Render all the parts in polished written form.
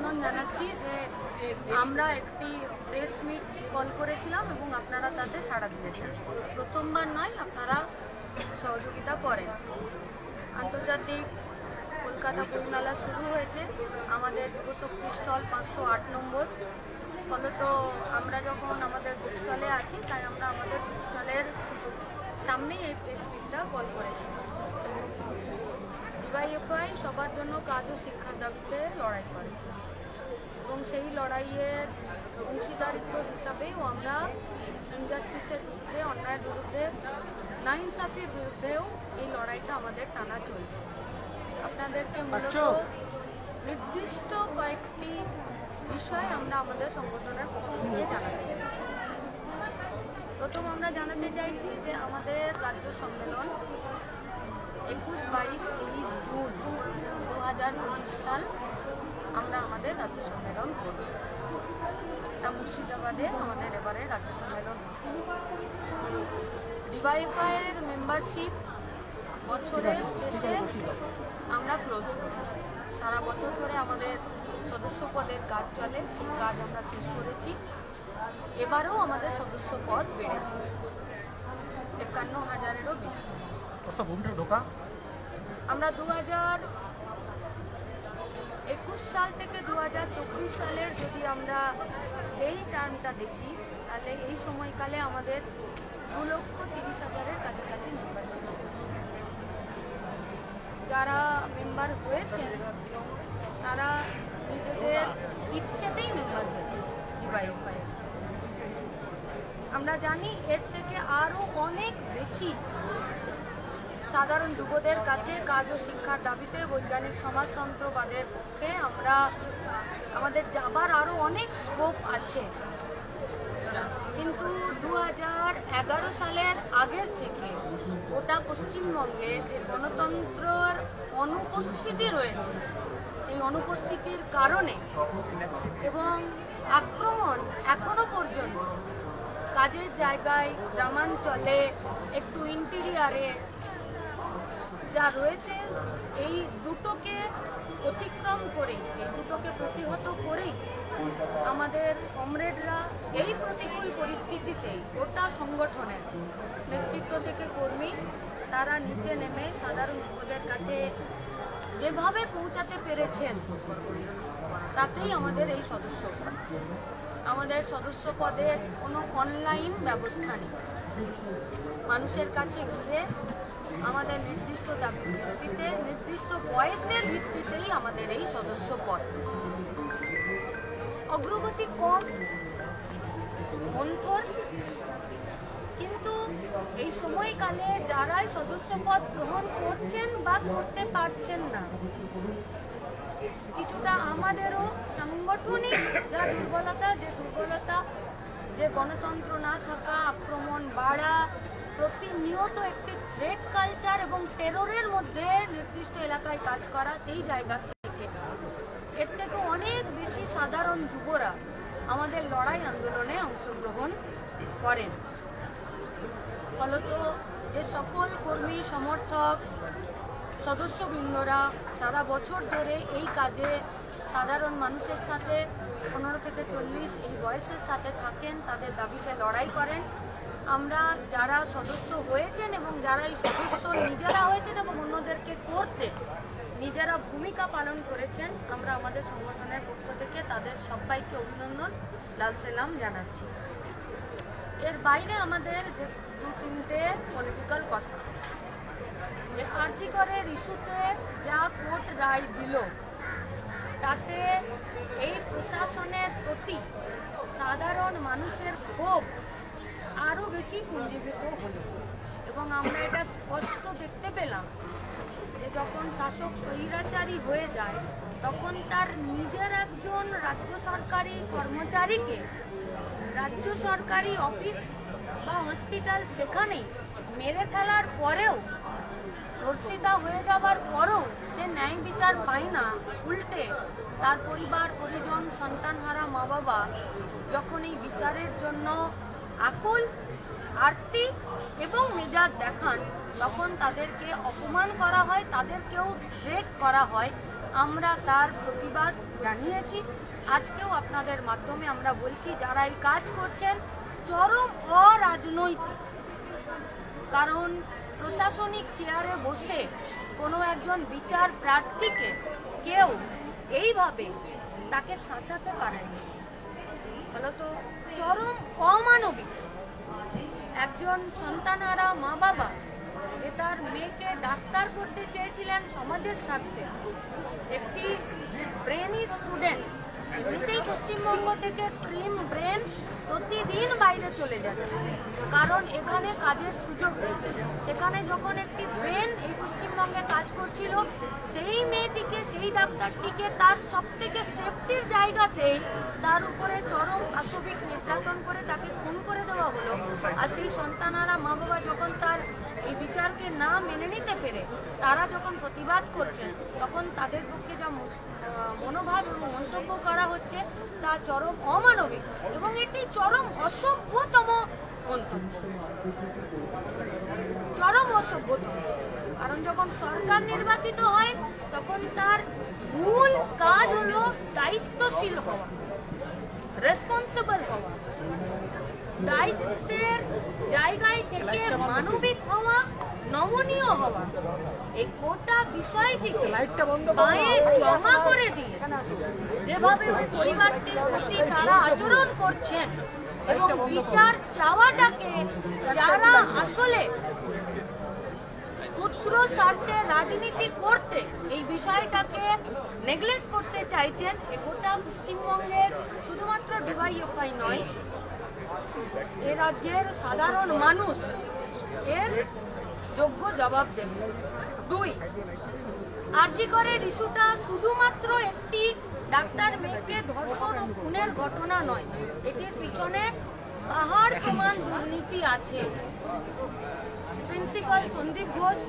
অভিনন্দন জানাচ্ছি যে আমরা একটি প্রেস মিট কল করেছিলাম এবং আপনারা তাতে সাড়া দিয়েছেন। প্রথমবার নয়, আপনারা সহযোগিতা করেন। আন্তর্জাতিক কলকাতা বইমেলা শুরু হয়েছে, আমাদের যুবশক্তি স্টল 508 নম্বর। ফলত আমরা যখন আমাদের বুক স্টলে আছি, তাই আমরা আমাদের বুক স্টলের সামনেই এই প্রেস মিটটা কল করেছি। ডিওয়াইএফআই সবার জন্য কাজ ও শিক্ষার দাবিতে লড়াই করে এবং সেই লড়াইয়ের অংশীদারিত্ব হিসাবেও আমরা ইনজাস্টিসের বিরুদ্ধে, অন্যায়ের বিরুদ্ধে, নাইনসাফির বিরুদ্ধেও এই লড়াইটা আমাদের টানা চলছে। আপনাদেরকে মূলত নির্দিষ্ট কয়েকটি বিষয় আমরা আমাদের সংগঠনের পক্ষ থেকে জানাতে চাইছি। প্রথম আমরা জানাতে চাইছি যে আমাদের রাজ্য সম্মেলন 21, 22, 23 জুন 2025 সাল আমরা আমাদের রাজ্য সম্মেলন করব। এটা মুর্শিদাবাদে আমাদের এবারে রাজ্য সম্মেলন হচ্ছে। ডিওয়াইএফআইয়ের মেম্বারশিপ বছরের শেষে আমরা ক্লোজ করি। সারা বছর ধরে আমাদের সদস্য পদের কাজ চলে, সেই কাজ আমরা শেষ করেছি। এবারেও আমাদের সদস্য পদ বেড়েছে 51,000-এরও বেশি। আমরা 2021 সাল থেকে 2024 সালের যদি আমরা এই টার্মটা দেখি, তাহলে এই সময়কালে আমাদের 2,30,000-এর কাছাকাছি মেম্বারশিপ হয়েছে। যারা মেম্বার হয়েছেন তারা নিজেদের ইচ্ছেতেই মেম্বার হয়েছে ডিওয়াইএফআই। আমরা জানি এর থেকে আরও অনেক বেশি সাধারণ যুবদের কাছে কাজ ও শিক্ষার দাবিতে, বৈজ্ঞানিক সমাজতন্ত্রবাদের পক্ষে আমাদের যাবার আরও অনেক স্কোপ আছে। কিন্তু 2011 সালের আগের থেকে গোটা পশ্চিমবঙ্গে যে গণতন্ত্রের অনুপস্থিতি রয়েছে, সেই অনুপস্থিতির কারণে এবং আক্রমণ এখনো পর্যন্ত কাজের জায়গায়, গ্রামাঞ্চলে, একটু ইন্টেরিয়ারে যা রয়েছে, এই দুটোকে অতিক্রম করে, এই দুটোকে প্রতিহত করেই আমাদের কমরেডরা এই প্রতিকূল পরিস্থিতিতে গোটা সংগঠনের নেতৃত্ব থেকে কর্মী তারা নিচে নেমে সাধারণ যুবদের কাছে যেভাবে পৌঁছাতে পেরেছেন, তাতেই আমাদের এই সদস্য। আমাদের সদস্য পদের কোনো অনলাইন ব্যবস্থা নেই। মানুষের কাছে গিয়ে আমাদের নির্দিষ্ট দাবির ভিত্তিতে, নির্দিষ্ট বয়সের ভিত্তিতেই আমাদের এই সদস্য পদ। অগ্রগতি কম, মন্থর, কিন্তু এই সময়কালে যারাই সদস্য পদ গ্রহণ করছেন বা করতে পারছেন না, কিছুটা আমাদেরও সাংগঠনিক দুর্বলতা, যে গণতন্ত্র না থাকা, আক্রমণ বাড়া, প্রতিনিয়ত একটি থ্রেট কালচার এবং টেররের মধ্যে নির্দিষ্ট এলাকায় কাজ করা, সেই জায়গা থেকে এর থেকে অনেক বেশি সাধারণ যুবরা আমাদের লড়াই আন্দোলনে অংশগ্রহণ করেন। ফলত যে সকল কর্মী, সমর্থক, সদস্যবৃন্দরা সারা বছর ধরে এই কাজে সাধারণ মানুষের সাথে 15 থেকে 40 এই বয়সের সাথে থাকেন, তাদের দাবিতে লড়াই করেন, আমরা যারা সদস্য হয়েছেন এবং যারা এই সদস্য নিজেরা হয়েছেন এবং অন্যদেরকে করতে নিজেরা ভূমিকা পালন করেছেন, আমরা আমাদের সংগঠনের পক্ষ থেকে তাদের সবাইকে অভিনন্দন, লাল সালাম জানাচ্ছি। এর বাইরে আমাদের যে 2-3টে পলিটিক্যাল কথা, যে আরজি করের ইস্যুতে যা কোর্ট রায় দিল, তাতে এই প্রশাসনের প্রতি সাধারণ মানুষের ক্ষোভ আরও বেশি পুঞ্জীভূত হলো এবং আমরা এটা স্পষ্ট দেখতে পেলাম যে যখন শাসক স্বৈরাচারী হয়ে যায়, তখন তার নিজের একজন রাজ্য সরকারি কর্মচারীকে রাজ্য সরকারি অফিস বা হসপিটাল সেখানেই মেরে ফেলার পরেও, ধর্ষিতা হয়ে যাবার পরও সে ন্যায় বিচার পায় না। উল্টে তার পরিবার, পরিজন, সন্তানহারা মা বাবা যখন এই বিচারের জন্য আকুল, আরতি এবং মেজাজ দেখান, তখন তাদেরকে অপমান করা হয়, তাদেরকেও থ্রেট করা হয়। আমরা তার প্রতিবাদ জানিয়েছি। আজকেও আপনাদের মাধ্যমে আমরা বলছি, যারা এই কাজ করছেন চরম অরাজনৈতিক। কারণ প্রশাসনিক চেয়ারে বসে কোনো একজন বিচার প্রার্থীকে কেউ এইভাবে তাকে শাসাতে পারে, ফলত চরম অমানবিক। একজন সন্তানারা মা বাবা যে তার মেয়েকে ডাক্তার করতে চেয়েছিলেন সমাজের স্বার্থে, একটি ব্রেনি স্টুডেন্ট, এমনিতেই পশ্চিমবঙ্গ থেকে ক্রিম ব্রেন প্রতিদিন বাইরে চলে যাচ্ছে, কারণ এখানে কাজের সুযোগ নেই। সেখানে যখন একটি ব্রেন এই পশ্চিমবঙ্গে কাজ করছিল, সেই মেয়েটিকে, সেই ডাক্তারটিকে তার সব থেকে সেফটির জায়গাতেই তার উপরে চরম পাশবিক নির্যাতন করে তাকে খুন করে দেওয়া হলো। আর সেই সন্তানারা মা বাবা যখন তার এই বিচারকে না মেনে নিতে পেরে তারা যখন প্রতিবাদ করছেন, তখন তাদের পক্ষে যা মনোভাব এবং মন্তব্য করা হচ্ছে তা চরম অমানবিক এবং এটি চরম অসভ্যতম মন্তব্য, চরম অসভ্যতম। কারণ যখন সরকার নির্বাচিত হয় তখন তার মূল কাজ হলো দায়িত্বশীল হওয়া, রেসপন্সিবল হওয়া, দায়িত্বের জায়গায় থেকে মানবিক হওয়া, নমনীয় হওয়া। এই গোটা বিষয়টিকে পায়ে জমা করে দিয়ে যেভাবে ওই পরিবারটির প্রতি তারা আচরণ করছেন এবং বিচার চাওয়াটাকে যারা আসলে পুত্র স্বার্থে রাজনীতি করতে এই বিষয়টাকে নেগলেক্ট করতে চাইছেন, এ গোটা পশ্চিমবঙ্গের শুধুমাত্র ডিওয়াইএফআই নয়, এ রাজ্যের সাধারণ মানুষ এর যোগ্য জবাব দেবে। 2, আরজি করের ইস্যুটা শুধুমাত্র একটি ডাক্তার মেয়েকে ধর্ষণ ও খুনের ঘটনা নয়, এটির পিছনে পাহাড় সমান দুর্নীতি আছে। প্রিন্সিপাল সন্দীপ ঘোষ,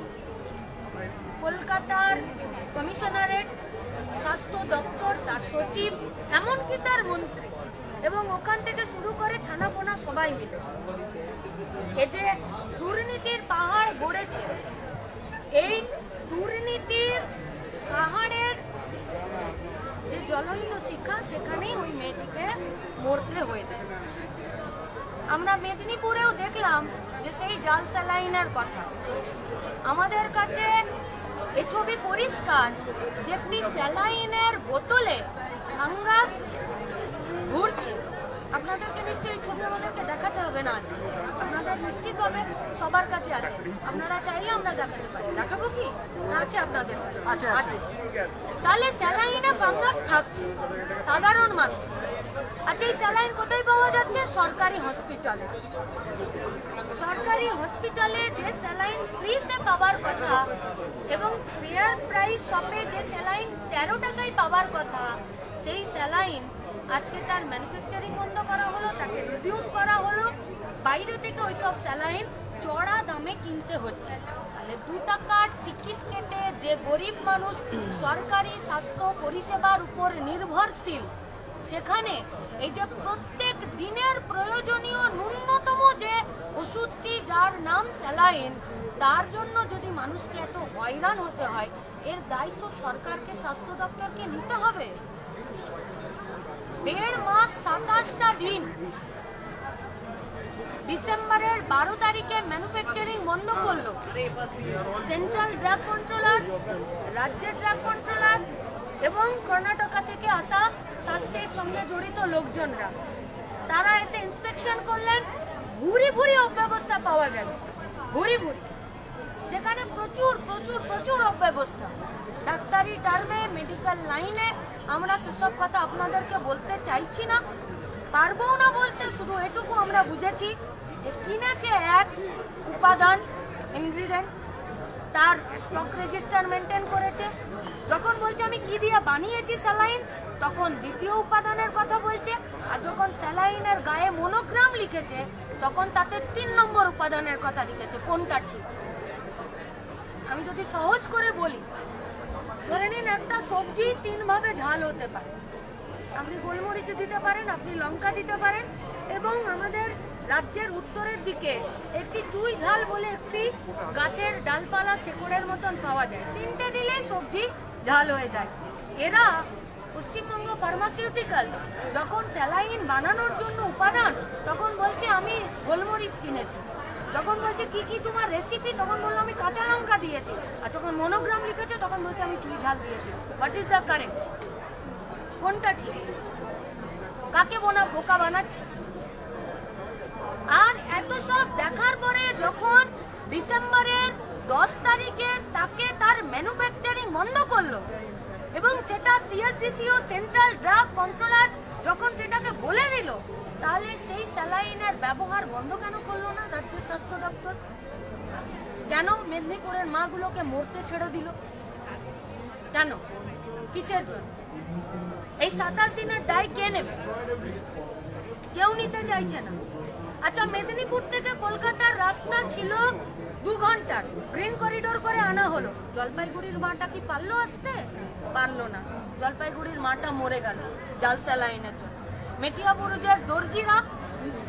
কলকাতার কমিশনারেট, স্বাস্থ্য দপ্তর, তার সচিব, এমনকি তার মন্ত্রী এবং ওখান থেকে শুরু করে ছানাপোনা সবাই মিলে এই যে দুর্নীতির পাহাড় গড়েছে, এই দুর্নীতির পাহাড়ের যে জ্বলন্ত শিখা, সেখানেই ওই মেয়েটিকে মরতে হয়েছে। আমরা মেদিনীপুরেও দেখলাম যে সেই জাল স্যালাইনের কথা। আমাদের কাছে এই ছবি পরিষ্কার যে একটি স্যালাইনের বোতলে ফাঙ্গাস ঘুরছে। আপনাদেরকে নিশ্চয়ই ছবি আমাদেরকে দেখাতে হবে না, আছে আপনাদের নিশ্চিতভাবে সবার কাছে আছে, আপনারা চাইলে আমরা দেখাতে পারি। দেখাবো কি না? আছে আপনাদের কাছে, আছে। তাহলে স্যালাইনে ফাঙ্গাস থাকছে, সাধারণ মানুষ। আচ্ছা, এই স্যালাইন কোথায় পাওয়া যাচ্ছে? সরকারি হসপিটালে। সরকারি হসপিটালে যে স্যালাইন ফ্রিতে পাওয়ার কথা এবং ফেয়ার প্রাইস শপে যে স্যালাইন 13 টাকায় পাওয়ার কথা, সেই স্যালাইন আজকে তার ম্যানুফ্যাকচারিং বন্ধ করা হলো, তাকে রিজিউম করা হলো। বাইরে থেকে ওইসব স্যালাইন চড়া দামে কিনতে হচ্ছে। তাহলে 2 টাকার টিকিট কেটে যে গরিব মানুষ সরকারি স্বাস্থ্য পরিষেবার উপর নির্ভরশীল, সেখানে এই যে প্রত্যেক দিনের প্রয়োজনীয় ন্যূনতম যে ওষুধটি, যার নাম স্যালাইন, তার জন্য যদি মানুষকে এত হয়রান হতে হয়, এর দায়িত্ব সরকারকে, স্বাস্থ্য দপ্তরকে নিতে হবে। 1.5 মাস 27টা দিন, ডিসেম্বরের 12 তারিখে ম্যানুফ্যাকচারিং বন্ধ করলো সেন্ট্রাল ড্রাগ কন্ট্রোলার, রাজ্যের ড্রাগ কন্ট্রোলার এবং কর্ণাটকা থেকে আসা স্বাস্থ্যের সঙ্গে জড়িত লোকজনরা। তারা এসে ইন্সপেকশন করলেন, ভুরি ভুরি অব্যবস্থা পাওয়া গেল, ভুরি ভুরি। যেখানে প্রচুর প্রচুর প্রচুর অব্যবস্থা, ডাক্তারি টার্মে, মেডিকেল লাইনে। আমরা সেসব কথা আপনাদেরকে বলতে চাইছি না, পারবো না বলতে। শুধু এটুকু আমরা বুঝেছি যে কিনেছে এক উপাদান, ইনগ্রিডিয়েন্ট, তার স্টক রেজিস্টার মেনটেন করেছে। যখন বলছে আমি কি দিয়ে বানিয়েছি স্যালাইন, তখন দ্বিতীয় উপাদানের কথা বলছে। আর যখন স্যালাইনের গায়ে মনোগ্রাম লিখেছে, তখন তাতে 3 নম্বর উপাদানের কথা লিখেছে। কোনটা ঠিক? আমি যদি সহজ করে বলি, ধরে নিন একটা সবজি 3 ভাবে ঝাল হতে পারে। আপনি গোলমরিচ দিতে পারেন, আপনি লঙ্কা দিতে পারেন, এবং আমাদের রাজ্যের উত্তরের দিকে একটি চুই ঝাল বলে একটি গাছের ডালপালা শেকড়ের মতন পাওয়া যায়। 3টে দিলেই সবজি ঝাল হয়ে যায়। এরা পশ্চিমবঙ্গ ফার্মাসিউটিক্যাল যখন স্যালাইন বানানোর জন্য উপাদান, তখন বলছে আমি গোলমরিচ কিনেছি। যখন বলছে কি কি তোমার রেসিপি, তখন বললো আমি কাঁচা লঙ্কা দিয়েছি। আর যখন মনোগ্রাম লিখেছে তখন বলছে আমি চুই ঝাল দিয়েছি। What is the correct? কোনটা ঠিক? কাকে বোকা বানাচ্ছে? আর এত সব দেখার পরে যখন ডিসেম্বরের 10 তারিখে তাকে তার ম্যানুফ্যাকচারিং বন্ধ করলো এবং সেটা সিএসডিসিও সেন্ট্রাল ড্রাগ কন্ট্রোলার যখন সেটাকে বলে দিল, তাহলে সেই স্যালাইনের ব্যবহার বন্ধ কেন করলো না রাজ্যের স্বাস্থ্য দপ্তর? কেন মেদিনীপুরের মাগুলোকে মরতে ছেড়ে দিল? কেন? কিসের জন্য? এই 27 দিনের দায় কে নেবে? কেউ নিতে চাইছে না। আচ্ছা, মেদিনীপুর থেকে কলকাতার রাস্তা ছিল 2 ঘন্টার, গ্রিন করিডোর করে আনা হলো। জলপাইগুড়ির মাটা কি পারলো আসতে? পারলো না। জলপাইগুড়ির মাটা মরে গেল জাল স্যালাইনের জন্য। মেটিয়াবুরুজের দর্জিরা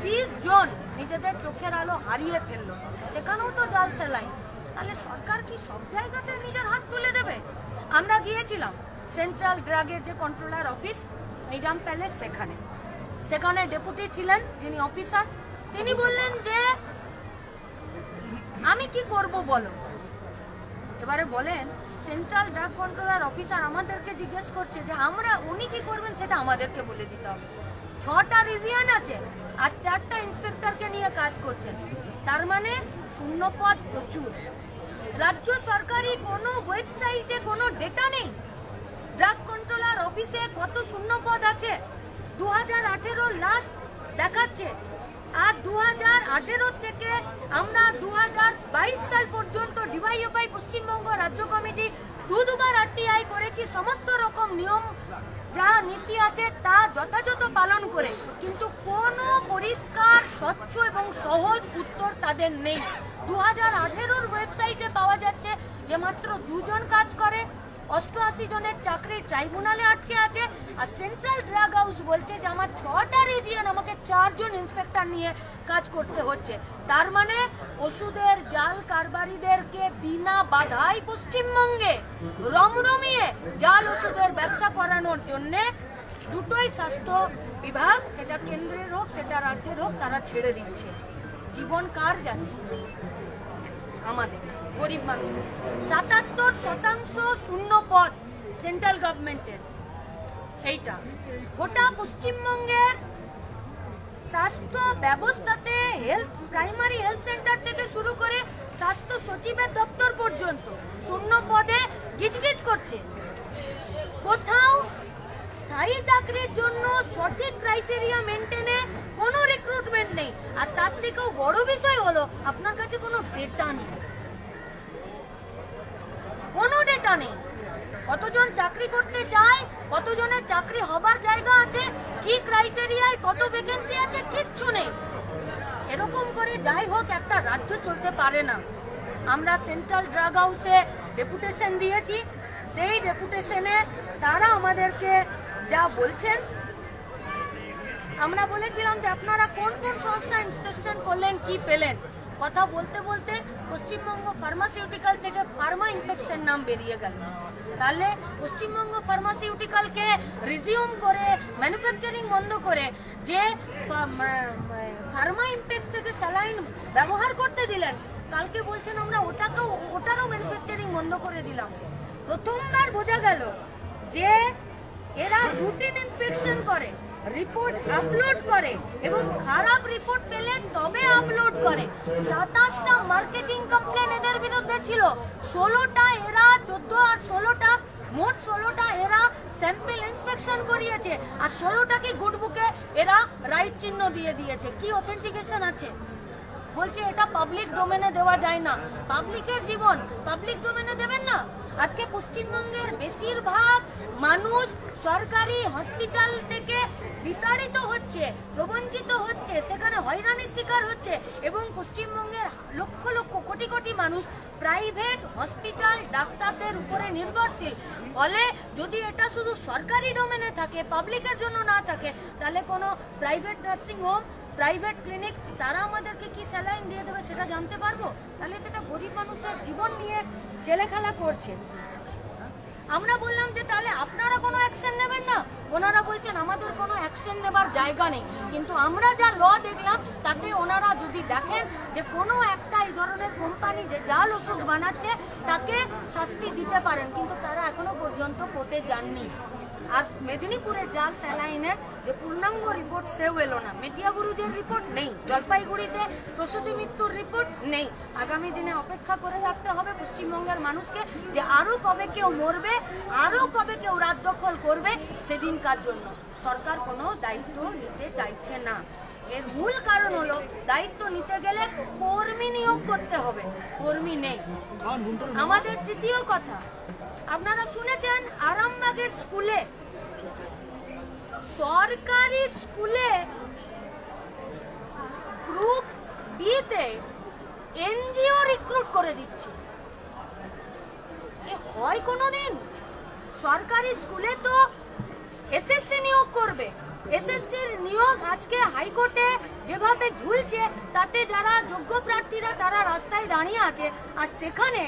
20 জন নিজেদের চোখের আলো হারিয়ে ফেললো, সেখানেও তো জাল স্যালাইন। তাহলে সরকার কি সব জায়গাতে নিজের হাত তুলে দেবে? আমরা গিয়েছিলাম সেন্ট্রাল ড্রাগের যে কন্ট্রোলার অফিস নিজাম প্যালেস, সেখানে ডেপুটি ছিলেন যিনি অফিসার, তিনি বললেন যে আমি কি করব বলো। এবারে বলেন সেন্ট্রাল ড্রাগ কন্ট্রোলার অফিসার আমাদেরকে জিজ্ঞেস করছে যে উনি কি করবেন সেটা আমাদেরকে বলে দিতে হবে। 6টা রিজিয়ন আছে আর 4টা ইন্সপেক্টরকে নিয়ে কাজ করছেন, তার মানে শূন্যপদ প্রচুর। রাজ্য সরকারি কোনো ওয়েবসাইটে কোনো ডেটা নেই ড্রাগ কন্ট্রোলার অফিসে কত শূন্যপদ আছে। 2018 লাস্ট দেখাচ্ছে, আর 2018 থেকে আমরা 2022 সাল পর্যন্ত ডিওয়াইএফআই পশ্চিমবঙ্গ রাজ্য কমিটি দুবার আরটিআই করেছি, সমস্ত রকম নিয়ম যা নীতি আছে তা যথাযথ পালন করে, কিন্তু কোনো পরিষ্কার স্বচ্ছ এবং সহজ উত্তর তাদের নেই। 2018 ওয়েবসাইটে পাওয়া যাচ্ছে যে মাত্র 2 জন কাজ করে, 88 জনের চাকরি ট্রাইব্যুনালে আটকে আছে। আর সেন্ট্রাল ড্রাগ হাউস বলছে যে আমার 6টা রিজিয়ন, আমাকে 4 জন ইন্সপেক্টর নিয়ে কাজ করতে হচ্ছে। তার মানে ওষুধের জাল কারবারিদেরকে বিনা বাধাই পশ্চিমবঙ্গে রমরমিয়ে জাল ওষুধের ব্যবসা করানোর জন্য দুটোই স্বাস্থ্য বিভাগ, সেটা কেন্দ্রের হোক সেটা রাজ্যের হোক, তারা ছেড়ে দিচ্ছে। জীবন কার যাচ্ছে? আমাদের গরিব মানুষের। 77% শূন্য পদ সেন্ট্রাল গভর্নমেন্টের। এইটা গোটা পশ্চিমবঙ্গের স্বাস্থ্য ব্যবস্থাতে প্রাইমারি হেলথ সেন্টার থেকে শুরু করে স্বাস্থ্য সচিবের দপ্তর পর্যন্ত শূন্য পদে গিজগিজ করছে। কোথাও স্থায়ী চাকরির জন্য সঠিক ক্রাইটেরিয়া মেনটেনে কোনো রিক্রুটমেন্ট নেই। আর তার থেকেও বড় বিষয় হলো আপনার কাছে কোনো ডেটা নেই, কোনো ডেটা নেই। কতজন চাকরি করতে চায়, কতজনের চাকরি হবার জায়গা আছে, কি ক্রাইটেরিয়ায় কত ভ্যাকেন্সি আছে, কিচ্ছু নেই। এরকম করে যাই হোক একটা রাজ্য চলতে পারে না। আমরা সেন্ট্রাল ড্রাগ হাউসে ডেপুটেশন দিয়েছি, সেই ডেপুটেশনে তারা আমাদেরকে যা বলছেন, আমরা বলেছিলাম যে আপনারা কোন কোন সংস্থা ইন্সপেকশন করলেন, কি পেলেন। কথা বলতে বলতে পশ্চিমবঙ্গ ফার্মাসিউটিক্যাল থেকে ফার্মা ইনফেকশন নাম বেরিয়ে গেল। তাহলে পশ্চিমবঙ্গ ফার্মাসিউটিক্যালকে রিজিউম করে ম্যানুফ্যাকচারিং বন্ধ করে যে ফার্মা ইম্পেক্স থেকে স্যালাইন ব্যবহার করতে দিলেন, কালকে বলছেন আমরা ওটারও ম্যানুফ্যাকচারিং বন্ধ করে দিলাম। প্রথমবার বোঝা গেল যে এরা রুটিন ইন্সপেকশন করে, রিপোর্ট আপলোড করে এবং খারাপ রিপোর্ট পেলে তবে আপলোড করে। 27টা মার্কেটিং কমপ্লেন এদের বিরুদ্ধে ছিল, 16টা এরা 14 আর 16টা মোট 16টা এরা স্যাম্পল ইন্সপেকশন করিয়েছে, আর 16টাকে গুড বুকে এরা রাইট চিহ্ন দিয়ে দিয়েছে। কি অথেন্টিকেশন আছে? বলছে এটা পাবলিক ডোমেনে দেওয়া যায় না। পাবলিকের জীবন পাবলিক ডোমেনে দেবেন না? আজকে পশ্চিমবঙ্গের বেশিরভাগ মানুষ সরকারি হসপিটাল থেকে বিতাড়িত হচ্ছে, প্রবঞ্চিত হচ্ছে, সেখানে হয়রানির শিকার হচ্ছে, এবং পশ্চিমবঙ্গের লক্ষ লক্ষ কোটি কোটি মানুষ প্রাইভেট হসপিটাল ডাক্তারদের উপরে নির্ভরশীল। ফলে যদি এটা শুধু সরকারি ডোমেনে থাকে, পাবলিকের জন্য না থাকে, তাহলে কোনো private nursing home, private clinic তারা আমাদেরকে কি স্যালাইন দিয়ে দেবে সেটা জানতে পারবো? তাহলে তো এটা গরিব মানুষের জীবন নিয়ে ছেলেখেলা করছে। আমরা বললাম যে তাহলে আপনারা কোনো অ্যাকশন নেবেন না, ওনারা বলছেন আমাদের কোনো অ্যাকশন নেবার জায়গা নেই। কিন্তু আমরা যা ল দেখলাম তাতে ওনারা যদি দেখেন যে কোনো একটা এই ধরনের কোম্পানি যে জাল ওষুধ বানাচ্ছে তাকে শাস্তি দিতে পারেন, কিন্তু তারা এখনো পর্যন্ত কোর্টে যাননি। আর মেদিনীপুরের জাল স্যালাইনের যে পূর্ণাঙ্গ রিপোর্ট সেও এলো না, মেটিয়াবুরুজের রিপোর্ট নেই, জলপাইগুড়িতে প্রসূতি মৃত্যুর রিপোর্ট নেই। আগামী দিনে অপেক্ষা করে থাকতে হবে পশ্চিমবঙ্গের মানুষকে যে আরও কবে কেউ মরবে, আরও কবে কেউ রাত দখল করবে সেদিনকার জন্য। সরকার কোনো দায়িত্ব নিতে চাইছে না। এর মূল কারণ হলো দায়িত্ব নিতে গেলে কর্মী নিয়োগ করতে হবে, কর্মী নেই। আমাদের তৃতীয় কথা, আপনারা শুনেছেন আরামবাগের স্কুলে, সরকারি স্কুলে গ্রুপ বিতে এনজিও রিক্রুট করে দিচ্ছে। এ হয় কোনোদিন? সরকারি স্কুলে তো এসএসসি নিয়োগ করবে, এসএসসির নিয়োগ আজকে হাইকোর্টে যেভাবে ঝুলছে তাতে যারা যোগ্য প্রার্থীরা তারা রাস্তায় দাঁড়িয়ে আছে। আর সেখানে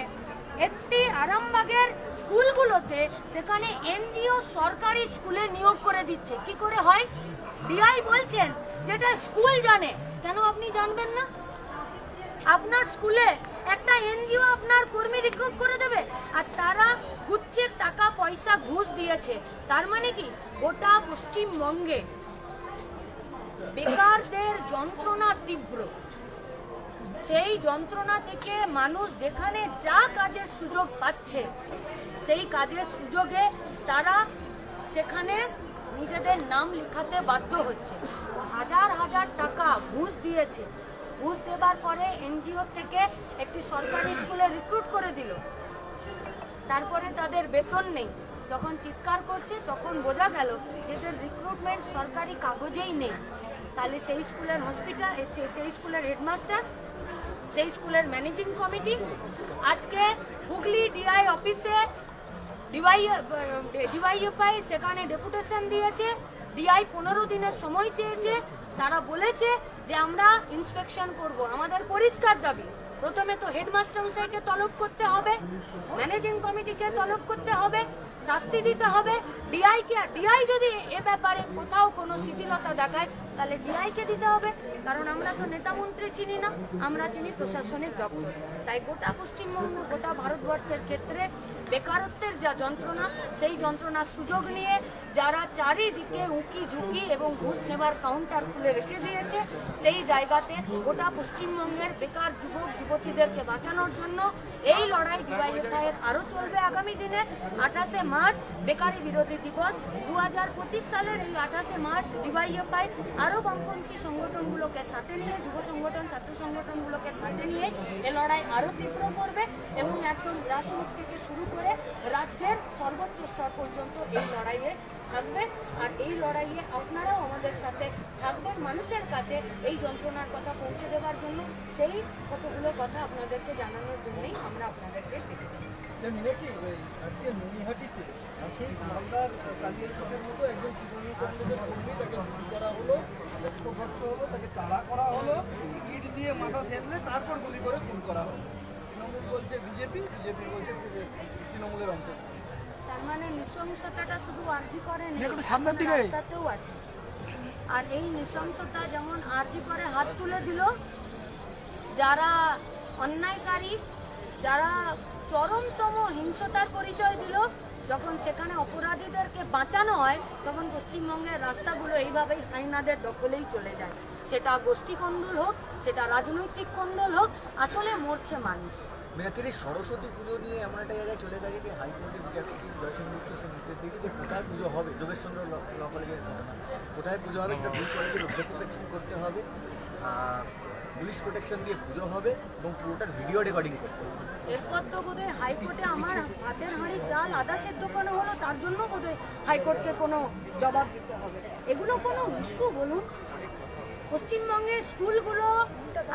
একটি আরামবাগের স্কুলগুলোতে সেখানে এনজিও সরকারি স্কুলে নিয়োগ করে দিচ্ছে। কি করে হয়? ডিআই বলছেন যেটা স্কুল জানে, কেন আপনি জানবেন না? আপনার স্কুলে একটা এনজিও আপনার কর্মী রিক্রুট করে দেবে, আর তারা হচ্ছে টাকা পয়সা ঘুষ দিয়েছে। তার মানে কি গোটা পশ্চিমবঙ্গে বেকারদের যন্ত্রণা তীব্র। সেই যন্ত্রণা থেকে মানুষ যেখানে যা কাজের সুযোগ পাচ্ছে সেই কাজের সুযোগে তারা সেখানে নিজেদের নাম লেখাতে বাধ্য হচ্ছে। হাজার হাজার টাকা ঘুষ দিয়েছে, ঘুষ দেবার পরে এনজিও থেকে একটি সরকারি স্কুলে রিক্রুট করে দিল, তারপরে তাদের বেতন নেই। যখন চিৎকার করছে তখন বোঝা গেল যে রিক্রুটমেন্ট সরকারি কাগজেই নেই। তাহলে সেই স্কুলের হসপিটাল, সেই স্কুলের হেডমাস্টার, সেই স্কুলের ম্যানেজিং কমিটি আজকে হুগলি ডিআই অফিসে ডিওয়াইএফআই সেখানে ডেপুটেশন দিয়েছে। ডিআই 15 দিনের সময় চেয়েছে। তারা বলেছে যে আমরা ইন্সপেকশন করব। আমাদের পরিষ্কার দাবি, প্রথমে তো হেডমাস্টার মশাইকে তলব করতে হবে, ম্যানেজিং কমিটিকে তলব করতে হবে, শাস্তি দিতে হবে ডিআইকে। ডিআই যদি এ ব্যাপারে কোথাও কোনো শিথিলতা দেখায় তাহলে ডিআইকে দিতে হবে, কারণ আমরা তো নেতা মন্ত্রী চিনি না, আমরা চিনি প্রশাসনিক দপ্তর। তাই গোটা পশ্চিমবঙ্গ, গোটা ভারতবর্ষের ক্ষেত্রে বেকারত্বের যা যন্ত্রণা, সেই যন্ত্রণার সুযোগ নিয়ে যারা চারিদিকে উঁকি ঝুঁকি এবং ঘুষ নেবার কাউন্টার খুলে রেখে দিয়েছে, সেই জায়গাতে গোটা পশ্চিমবঙ্গের বেকার যুবক যুবতীদেরকে বাঁচানোর জন্য এই লড়াই ডিওয়াইএফআই এর আরও চলবে। আগামী দিনে 28শে মার্চ বেকারি বিরোধী দিবস। 2025 সালের এই 28শে মার্চ ডিওয়াইএফআই আরও বামপন্থী সংগঠনগুলোকে সাথে নিয়ে, যুব সংগঠন, ছাত্র সংগঠনগুলোকে সাথে নিয়ে এ লড়াই আরও তীব্র করবে এবং একদম গ্রাসরুট থেকে শুরু করে রাজ্যের সর্বোচ্চ স্তর পর্যন্ত এই লড়াইয়ে থাকবে। আর এই লড়াইয়ে আপনারাও আমাদের সাথে থাকবেন মানুষের কাছে এই যন্ত্রণার কথা পৌঁছে দেওয়ার জন্য। সেই কতগুলো কথা আপনাদেরকে জানানোর জন্যই আমরা আপনাদেরকে ডেকেছি। আজকে নৈহাটিতে সেই মালদার কালিয়াচকের মতো একজন তৃণমূল কংগ্রেসের কর্মী তাকে গুলি করা হলো, লক্ষ্যভ্রষ্ট হলো, তাকে তাড়া করা হলো, ইট দিয়ে মাথা থেতলে তারপর গুলি করে খুন করা হলো। তৃণমূল বলছে বিজেপি, বিজেপি বলছে তৃণমূলের অন্তর। তার মানে নৃশংসতাটা শুধু আরজি করে রাস্তাতেও আছে। আর এই নৃশংসতা যেমন আরজি করে হাত তুলে দিল যারা অন্যায়কারী, যারা চরমতম হিংসতার পরিচয় দিল, যখন সেখানে অপরাধীদেরকে বাঁচানো হয় তখন পশ্চিমবঙ্গের রাস্তাগুলো এইভাবেই হাইনাদের দখলেই চলে যায়। সেটা গোষ্ঠী কন্দল হোক, সেটা রাজনৈতিক কন্দল হোক, আসলে মরছে মানুষ। মেয়াতির সরস্বতী পুজো নিয়ে এমন একটা জায়গায় চলে গেছে যে হাইকোর্টের বিচারপতি জয়সেন গুপ্ত সে নির্দেশ দিয়েছে যে কোথায় পুজো হবে, যোগেশচন্দ্র ল কলেজের ঘটনা, কোথায় পুজো হবে সেটা পুলিশ কলেজের প্রোটেকশন করতে হবে, পুলিশ প্রোটেকশন দিয়ে পুজো হবে এবং পুরোটার ভিডিও রেকর্ডিং করতে হবে। এরপর তো বোধহয় হাইকোর্টে আমার ভাতের হাঁড়ি চাল আদা সেদ্ধ করা হলো, তার জন্য বোধহয় হাইকোর্টকে কোনো জবাব দিতে হবে। এগুলো কোনো ইস্যু বলুন? পশ্চিমবঙ্গের স্কুলগুলো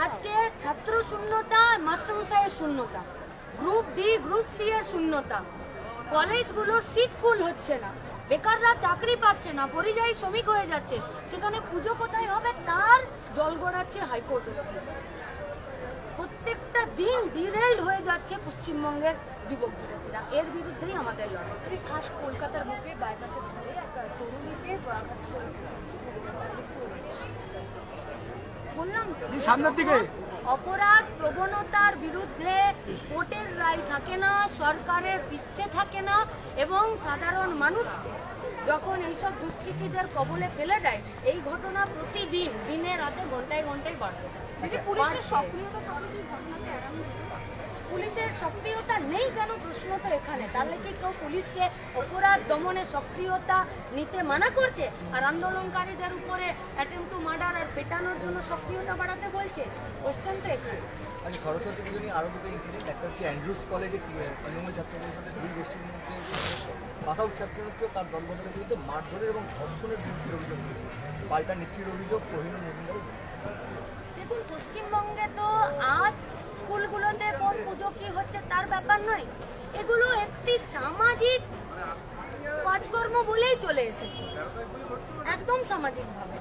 আজকে ছাত্র শূন্যতা, মাস্টারমশাইয়ের শূন্যতা, গ্রুপ ডি গ্রুপ সি এর শূন্যতা, কলেজগুলো সিট ফুল হচ্ছে না, বেকাররা চাকরি পাচ্ছে না, পরিযায়ী শ্রমিক হয়ে যাচ্ছে, সেখানে পুজো কোথায় হবে তার জল গড়াচ্ছে হাইকোর্ট। প্রত্যেকটা দিন ডিরেলড হয়ে যাচ্ছে পশ্চিমবঙ্গের যুবক যুবতীরা, এর বিরুদ্ধেই আমাদের লড়াই। খাস কলকাতার বুকে বাইপাসের ধারে একটা তরুণীকে আঘাত করেছে, বললাম তো, সামনের দিকে অপরাধ প্রবণতার বিরুদ্ধে কোর্টের রায় থাকে না, সরকারের ইচ্ছে থাকে না, এবং সাধারণ মানুষ যখন এইসব দুষ্কৃতীদের কবলে ফেলে দেয়, এই ঘটনা প্রতিদিন দিনে রাতে ঘন্টায় ঘন্টায় বাড়তে থাকে। পুলিশের সক্রিয়তা কতটি ঘটনাকে এড়ানো যায়? পুলিশের সক্রিয়তা নেই কেন প্রশ্ন তো এখানে, তাহলে কি কেউ পুলিশকে অপরাধ দমনে সক্রিয়তা নিতে মানা করছে, আর আন্দোলনকারীদের উপরে অ্যাটেম্প টু মার্ডার আর পেটানোর জন্য সক্রিয়তা বাড়াতে বলছে? কোশ্চেন তো এখানে। আচ্ছা, সরস্বতী পুজো নিয়ে আরও দুটো ইনসিডেন্ট, একটা হচ্ছে অ্যান্ড্রুস কলেজে তৃণমূল ছাত্র পরিষদের দুই গোষ্ঠীর মধ্যে পাস আউট ছাত্রীকে তার দলবদলের বিরুদ্ধে মারধরের এবং ধর্ষণের বিরুদ্ধে অভিযোগ করেছে। পাল্টা নিশ্চিত অভিযোগ কোহিনুর মজুমদার। দেখুন, পশ্চিমবঙ্গে তো আজ স্কুলগুলোতে কোন পুজো কি হচ্ছে তার ব্যাপার নয়, এগুলো একটি সামাজিক কাজকর্ম বলেই চলে এসেছে, একদম সামাজিকভাবে।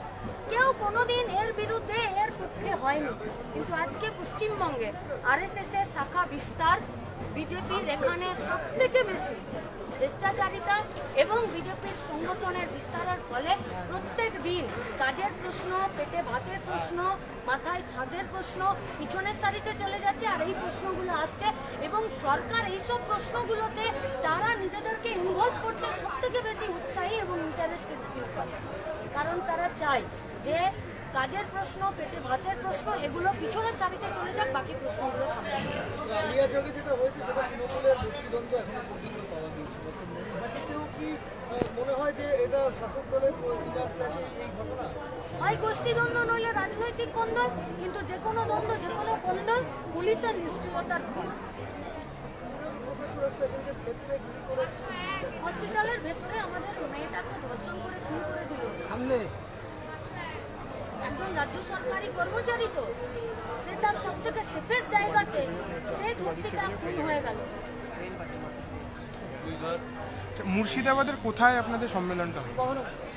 কেউ কোনোদিন এর বিরুদ্ধে এর পক্ষে হয়নি, কিন্তু আজকে পশ্চিমবঙ্গে আরএসএস এর শাখা বিস্তার, বিজেপির এখানে সব থেকে বেশি স্বেচ্ছাচারিতা এবং বিজেপির সংগঠনের বিস্তারের ফলে প্রত্যেক দিন কাজের প্রশ্ন, পেটে ভাতের প্রশ্ন, মাথায় ছাদের প্রশ্ন পিছনের সারিতে চলে যাচ্ছে, আর এই প্রশ্নগুলো আসছে, এবং সরকার এইসব প্রশ্নগুলোতে তারা নিজেদেরকে ইনভলভ করতে সব থেকে বেশি উৎসাহী এবং ইন্টারেস্টেড ফিল করে, কারণ তারা চায় যে কাজের প্রশ্ন, পেটে ভাতের প্রশ্ন এগুলো পিছনের সারিতে চলে যাক, বাকি প্রশ্নগুলো সামনে চলে আসে। কালিয়াচকে যেটা হয়েছে সেটা তৃণমূলের গোষ্ঠীদ্বন্দ্ব এখনো পর্যন্ত পাওয়া গিয়েছিল, তো নৈহাটিতেও কি মনে হয় যে এটা শাসক দলের এই ঘটনা? হয় গোষ্ঠীদ্বন্দ্ব নইলে রাজনৈতিক কন্দল, কিন্তু যে কোনো দ্বন্দ্ব, যে কোনো কন্দল পুলিশের নিষ্ক্রিয়তার ফল। হসপিটালের ভেতরে আমাদের মেয়েটাকে ধর্ষণ করে খুন করে দিল সামনে একজন রাজ্য সরকারি কর্মচারী, তো সে তার সব থেকে সেফেস্ট জায়গাতে সে ধর্ষিতা খুন হয়ে গেল। মুর্শিদাবাদের কোথায় আপনাদের সম্মেলনটা হয়? বহরমপুর।